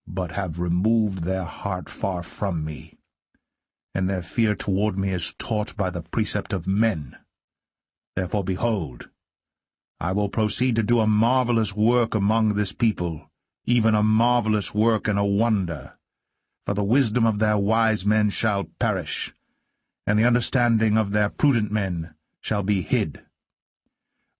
but have removed their heart far from me, and their fear toward me is taught by the precept of men. Therefore, behold, I will proceed to do a marvelous work among this people, even a marvelous work and a wonder. For the wisdom of their wise men shall perish, and the understanding of their prudent men shall be hid.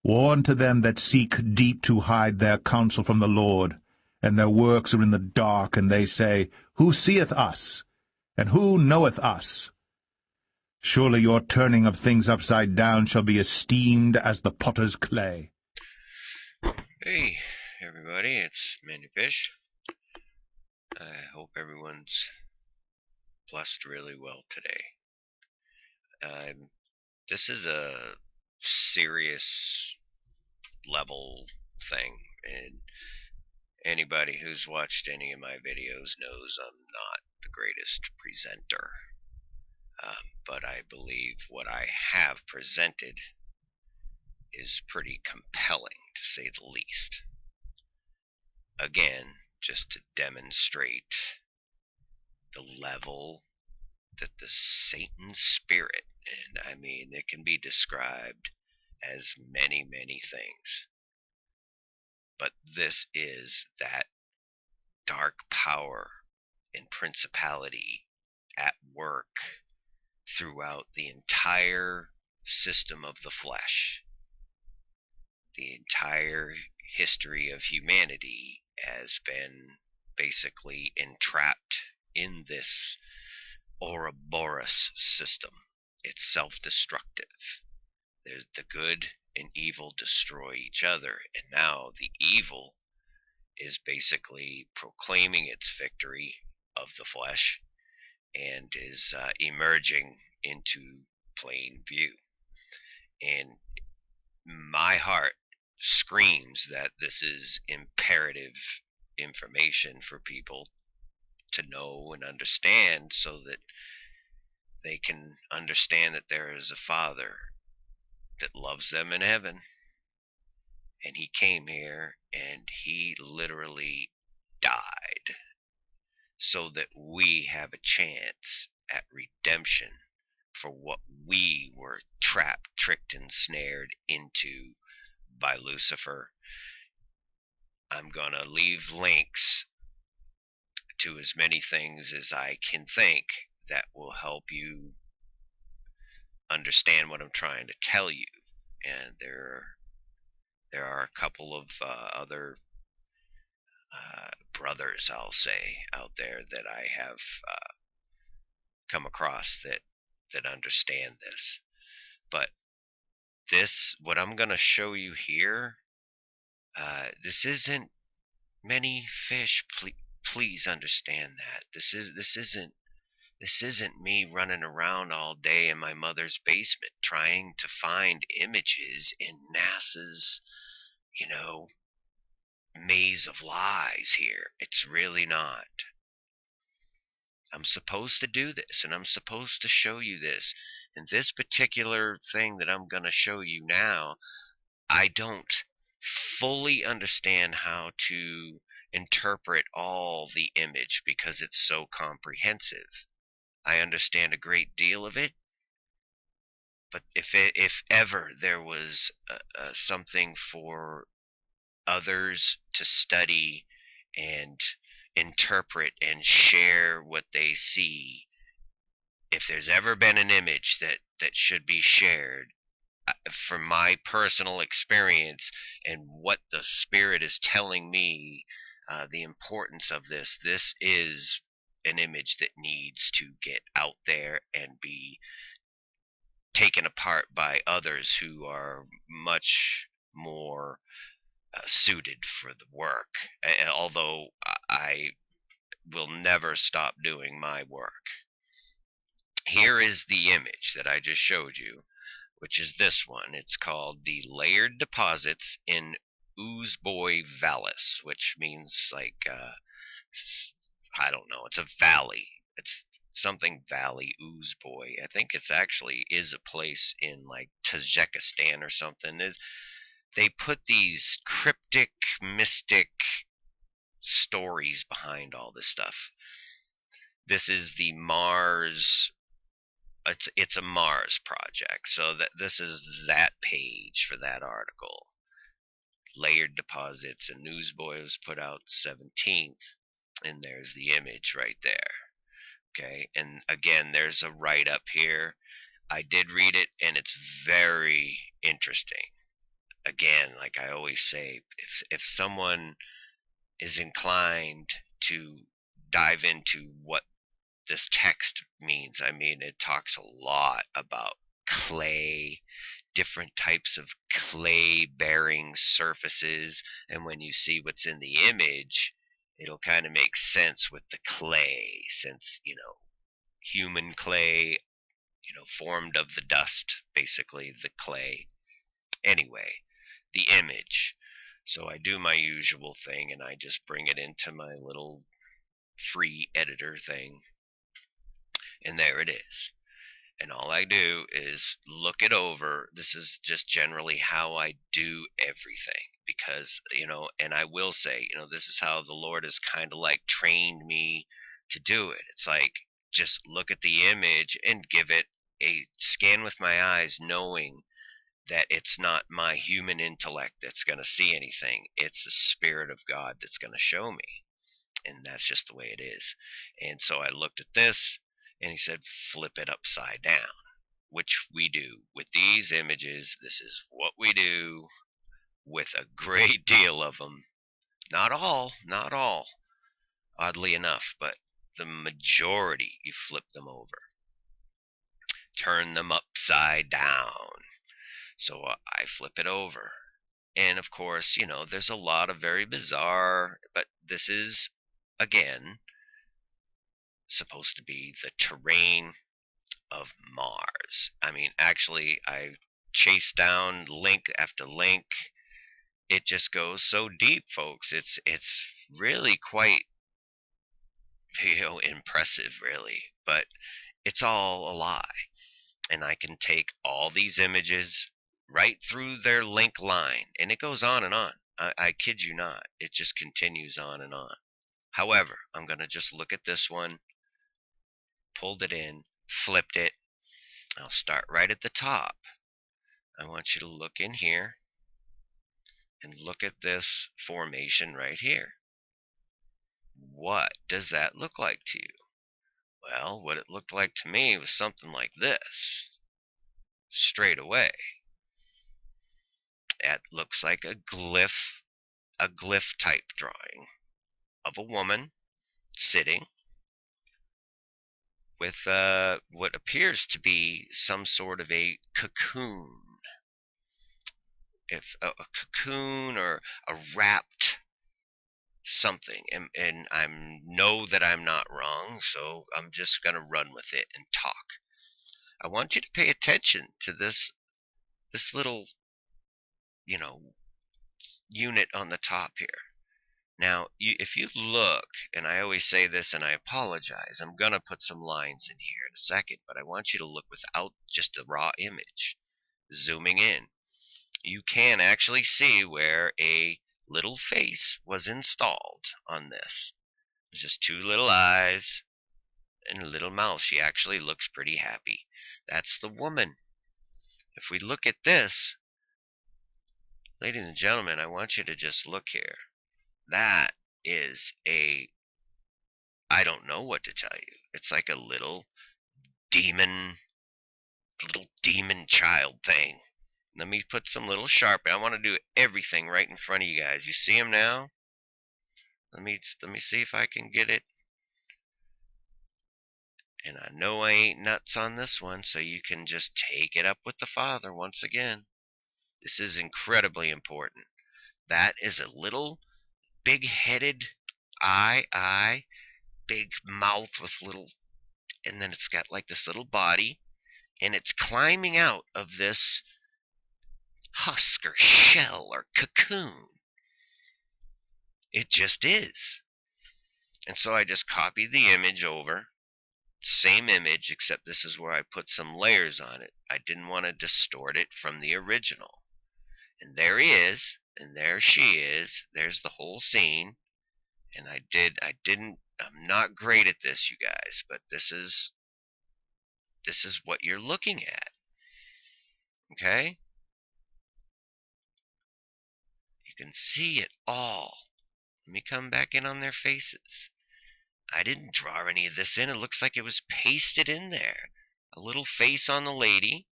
Woe unto them that seek deep to hide their counsel from the Lord, and their works are in the dark, and they say, Who seeth us? And who knoweth us? Surely your turning of things upside down shall be esteemed as the potter's clay. Hey, everybody, it's Mandyfish. I hope everyone's blessed really well today. This is a serious level thing, and anybody who's watched any of my videos knows I'm not the greatest presenter. But I believe what I have presented is pretty compelling, to say the least. Again, just to demonstrate the level that the Satan spirit, and I mean it can be described as many, many things, but this is that dark power and principality at work throughout the entire system of the flesh. The entire history of humanity has been basically entrapped in this Ouroboros system. It's self-destructive. There's the good and evil destroy each other, and now the evil is basically proclaiming its victory of the flesh and is emerging into plain view. And my heart screams that this is imperative information for people to know and understand, so that they can understand that there is a Father that loves them in heaven, and he came here and he literally died so that we have a chance at redemption for what we were trapped, tricked, and snared into by Lucifer. I'm gonna leave links to as many things as I can think that will help you understand what I'm trying to tell you. And there are a couple of other brothers, I'll say, out there that I have come across that understand this. But this, what I'm going to show you here, this isn't many fish. Please understand that this isn't me running around all day in my mother's basement trying to find images in NASA's, maze of lies here. It's really not. I'm supposed to do this, and I'm supposed to show you this. And this particular thing that I'm going to show you now, I don't fully understand how to interpret all the image because it's so comprehensive. I understand a great deal of it, but if ever there was something for others to study and interpret and share what they see, if there's ever been an image that should be shared, from my personal experience and what the Spirit is telling me, the importance of this is an image that needs to get out there and be taken apart by others who are much more suited for the work, although I will never stop doing my work. Here is the image that I just showed you, which is this one. It's called the Layered Deposits in Uzboi, Vallis, which means like, I don't know, it's a valley. It's something valley, Uzboi. I think it's actually is a place in like Tajikistan or something. They put these cryptic, mystic stories behind all this stuff. This is the Mars. It's a Mars project, so that this is that page for that article. Layered deposits, and Uzboi was put out 17th, and there's the image right there. Okay, and again, there's a write-up here. I did read it, and it's very interesting. Again, like I always say, if someone is inclined to dive into what this text means, I mean, it talks a lot about clay, different types of clay bearing surfaces, and when you see what's in the image, it'll kind of make sense with the clay, since, human clay, formed of the dust, basically, the clay. Anyway, the image. So I do my usual thing, and I just bring it into my little free editor thing, and there it is. And all I do is look it over. This is just generally how I do everything, because, and I will say, this is how the Lord has kind of like trained me to do it. It's like, just look at the image and give it a scan with my eyes, knowing that it's not my human intellect that's going to see anything. It's the Spirit of God that's going to show me. And that's just the way it is. And so I looked at this, and he said, flip it upside down, which we do with these images. This is what we do with a great deal of them. Not all, oddly enough, but the majority, you flip them over. Turn them upside down. So I flip it over. And of course, there's a lot of very bizarre, but this is, again, supposed to be the terrain of Mars. I mean, actually, I chased down link after link. It just goes so deep, folks. It's really quite, impressive, really. But it's all a lie. And I can take all these images right through their link line, and it goes on and on. I kid you not. It just continues on and on. However, I'm going to just look at this one, pulled it in, flipped it. I'll start right at the top. I want you to look in here and look at this formation right here. What does that look like to you? Well, what it looked like to me was something like this. Straight away. It looks like a glyph type drawing of a woman sitting with what appears to be some sort of a cocoon. If a cocoon or a wrapped something, and I know that I'm not wrong, so I'm just going to run with it and talk. I want you to pay attention to this little, unit on the top here. Now, if you look, and I always say this, and I apologize, I'm going to put some lines in here in a second, but I want you to look without just a raw image. Zooming in, you can actually see where a little face was installed on this. There's just two little eyes and a little mouth. She actually looks pretty happy. That's the woman. If we look at this, ladies and gentlemen, I want you to just look here. That is I don't know what to tell you. It's like a little demon child thing. Let me put some little Sharpie. I want to do everything right in front of you guys. You see him now? Let me see if I can get it. And I know I ain't nuts on this one, so you can just take it up with the Father once again. This is incredibly important. That is a little big-headed eye, big mouth with little, and then it's got like this little body, and it's climbing out of this husk or shell or cocoon. It just is. And so I just copied the image over. Same image, except this is where I put some layers on it. I didn't want to distort it from the original. And there he is, and there she is. There's the whole scene. And I'm not great at this, you guys, but this is what you're looking at. Okay? You can see it all. Let me come back in on their faces. I didn't draw any of this in. It looks like it was pasted in there. A little face on the lady.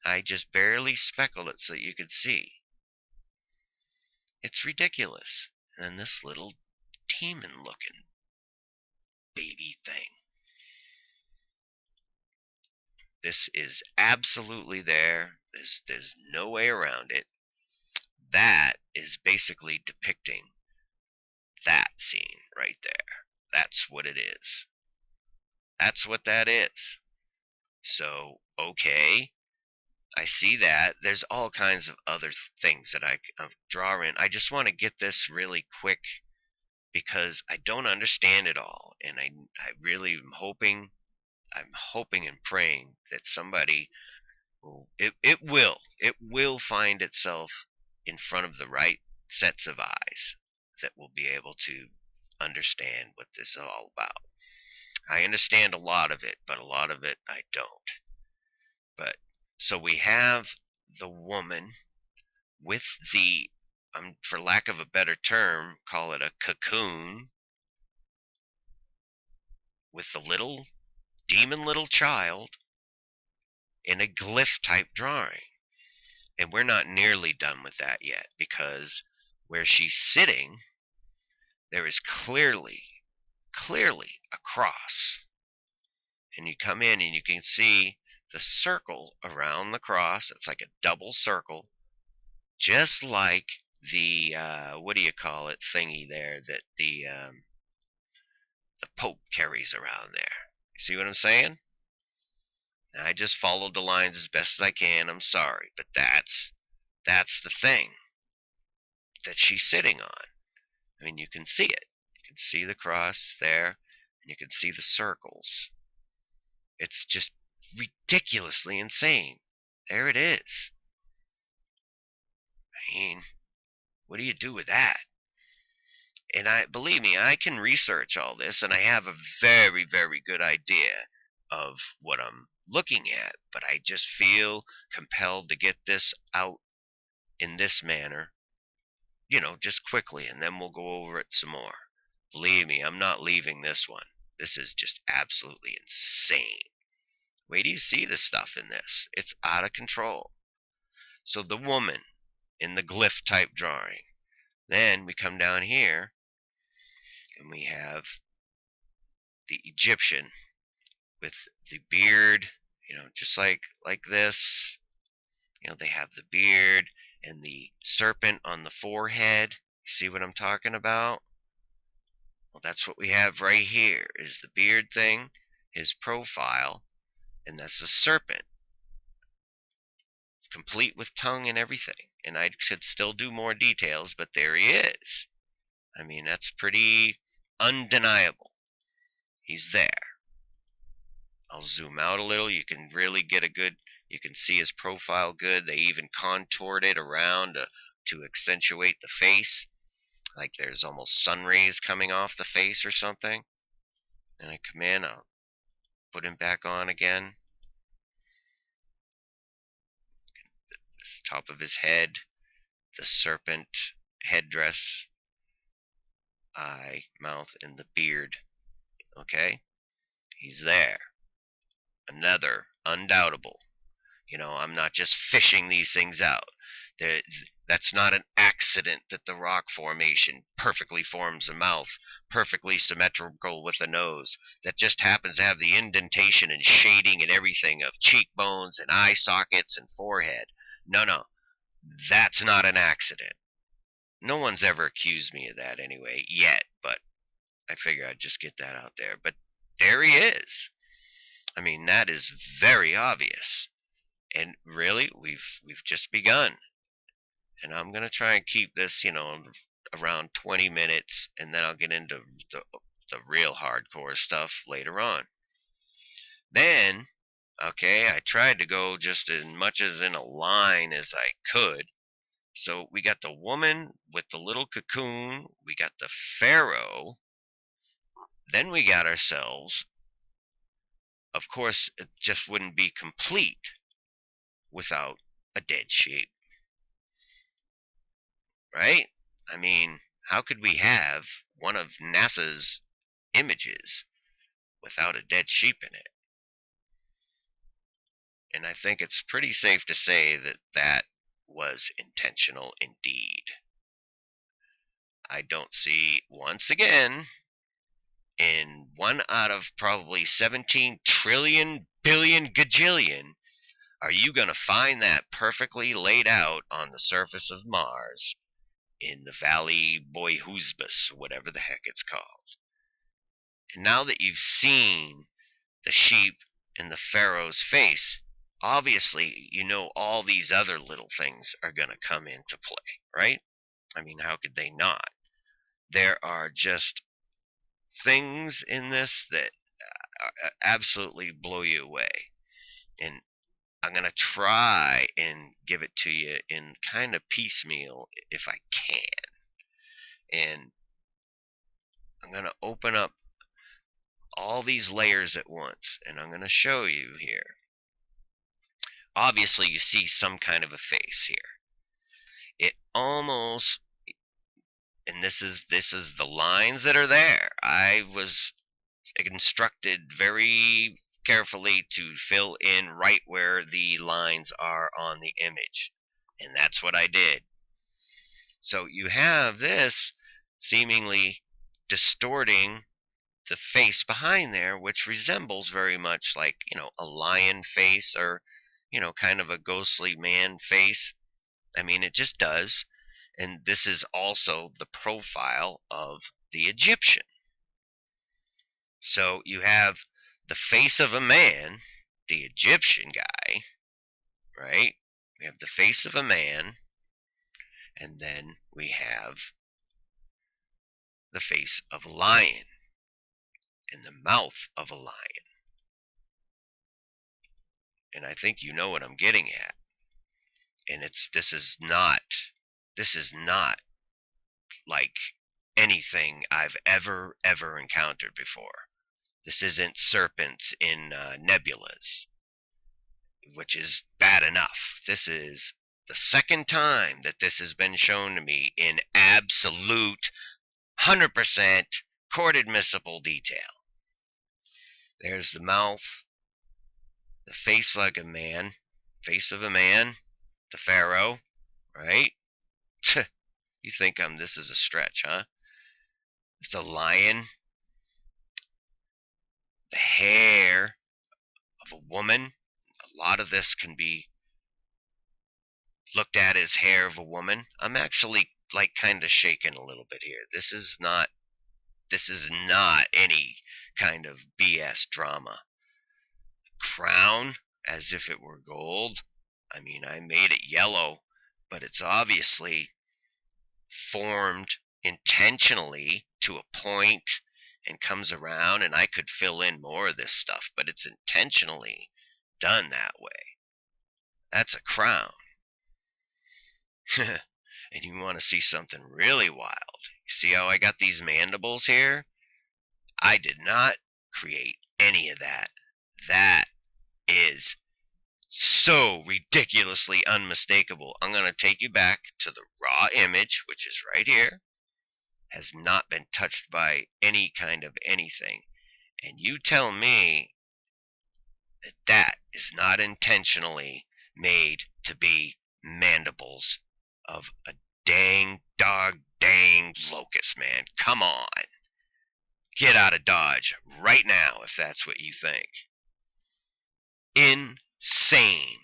I just barely speckled it so you could see. It's ridiculous. And then this little demon looking baby thing. This is absolutely there. There's no way around it. That is basically depicting that scene right there. That's what it is. That's what that is. So, okay, I see that. There's all kinds of other things that I draw in. I just want to get this really quick because I don't understand it all. And I really am hoping, and praying that somebody it will find itself in front of the right sets of eyes that will be able to understand what this is all about. I understand a lot of it, but a lot of it I don't. But so we have the woman with the for lack of a better term, call it a cocoon, with the little demon little child in a glyph type drawing. And we're not nearly done with that yet, because where she's sitting, there is clearly a cross. And you come in and you can see the circle around the cross. It's like a double circle, just like the what do you call it thingy there that the Pope carries around there. You see what I'm saying? I just followed the lines as best as I can. I'm sorry, but that's the thing that she's sitting on. I mean, you can see it. You can see the cross there, and you can see the circles. It's just ridiculously insane. There it is. I mean, what do you do with that? And believe me, I can research all this, and I have a very, very good idea of what I'm looking at, but I just feel compelled to get this out in this manner, just quickly, and then we'll go over it some more. Believe me, I'm not leaving this one. This is just absolutely insane. Wait till you see the stuff in this. It's out of control. So the woman in the glyph type drawing. Then we come down here and we have the Egyptian with the beard, just like this. They have the beard and the serpent on the forehead. You see what I'm talking about? Well, that's what we have right here, is the beard thing, his profile, and that's the serpent, complete with tongue and everything. And I should still do more details, but there he is. I mean, that's pretty undeniable. He's there. I'll zoom out a little. You can really get you can see his profile good. They even contoured it around to accentuate the face. Like there's almost sun rays coming off the face or something. And I come in, I'll put him back on again. This top of his head, the serpent headdress, eye, mouth, and the beard. Okay? He's there. Another undoubtable. I'm not just fishing these things out. That's not an accident that the rock formation perfectly forms a mouth, perfectly symmetrical with a nose, that just happens to have the indentation and shading and everything of cheekbones and eye sockets and forehead. No, that's not an accident. No one's ever accused me of that anyway, yet, but I figure I'd just get that out there. But there he is. I mean, that is very obvious. And really, we've just begun. And I'm going to try and keep this, around 20 minutes, and then I'll get into the real hardcore stuff later on. Then, okay, I tried to go just as much as in a line as I could, So we got the woman with the little cocoon, we got the pharaoh, then we got ourselves, of course, it just wouldn't be complete without a dead sheep, right? I mean, how could we have one of NASA's images without a dead sheep in it? And I think it's pretty safe to say that that was intentional indeed. I don't see, once again, in one out of probably 17 trillion billion gajillion, are you going to find that perfectly laid out on the surface of Mars in the Valley Boyhusbus, whatever the heck it's called. And now that you've seen the sheep in the pharaoh's face, obviously you know all these other little things are going to come into play, right? I mean, how could they not? There are just things in this that absolutely blow you away. And I'm going to try and give it to you in kind of piecemeal if I can. And I'm going to open up all these layers at once, and I'm going to show you here. Obviously, you see some kind of a face here. It almost, and this is the lines that are there. I was instructed very carefully to fill in right where the lines are on the image, and that's what I did. So you have this seemingly distorting the face behind there, which resembles very much like, a lion face, or, kind of a ghostly man face. I mean, it just does. And this is also the profile of the Egyptian. So you have the face of a man, the Egyptian guy, right? We have the face of a man, and then we have the face of a lion and the mouth of a lion. And I think you know what I'm getting at. And this is not like anything I've ever encountered before. This isn't serpents in nebulas, which is bad enough. This is the second time that this has been shown to me in absolute 100% court admissible detail. There's the mouth, the face like a man, face of a man, the pharaoh, right? You think this is a stretch, huh? It's a lion, the hair of a woman. A lot of this can be looked at as hair of a woman. I'm actually like kind of shaking a little bit here. This is not any kind of BS drama. Crown, as if it were gold. I mean, I made it yellow, but it's obviously formed intentionally to a point and comes around, and I could fill in more of this stuff, but it's intentionally done that way. That's a crown. And you want to see something really wild. You see how I got these mandibles here? I did not create any of that. That is so ridiculously unmistakable. I'm going to take you back to the raw image, which is right here. Has not been touched by any kind of anything. And you tell me that that is not intentionally made to be mandibles of a dang locust, man. Come on. Get out of Dodge right now if that's what you think. Insane.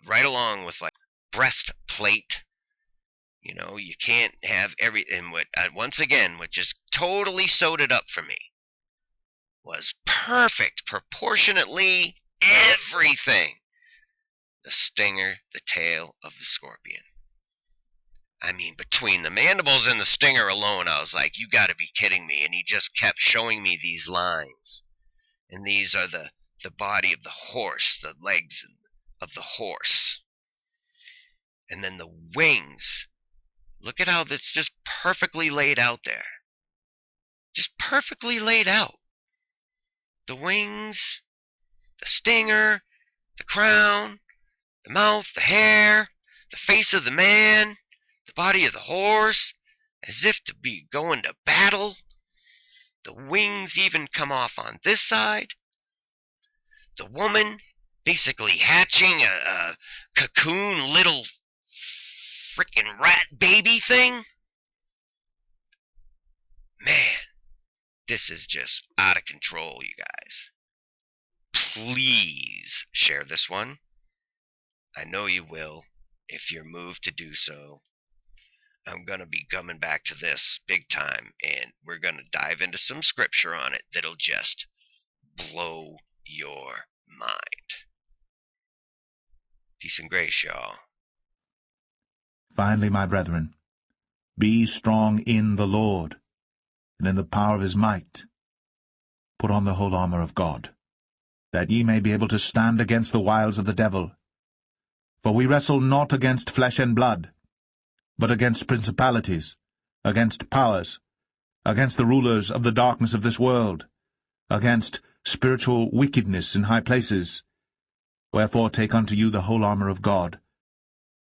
Right along with like breastplate. You can't have and once again, what just totally sewed it up for me was perfect, proportionately everything. The stinger, the tail of the scorpion. I mean, between the mandibles and the stinger alone, I was like, you gotta be kidding me. And he just kept showing me these lines. And these are the body of the horse, the legs of the horse. And then the wings. Look at how that's just perfectly laid out there. Just perfectly laid out. The wings, the stinger, the crown, the mouth, the hair, the face of the man, the body of the horse, as if to be going to battle. The wings even come off on this side. The woman basically hatching a cocoon little frickin' rat baby thing. Man, this is just out of control, you guys. Please share this one. I know you will, if you're moved to do so. I'm going to be coming back to this big time, and we're going to dive into some scripture on it that'll just blow your mind. Peace and grace, y'all. Finally, my brethren, be strong in the Lord, and in the power of his might. Put on the whole armor of God, that ye may be able to stand against the wiles of the devil. For we wrestle not against flesh and blood, but against principalities, against powers, against the rulers of the darkness of this world, against spiritual wickedness in high places. Wherefore take unto you the whole armor of God,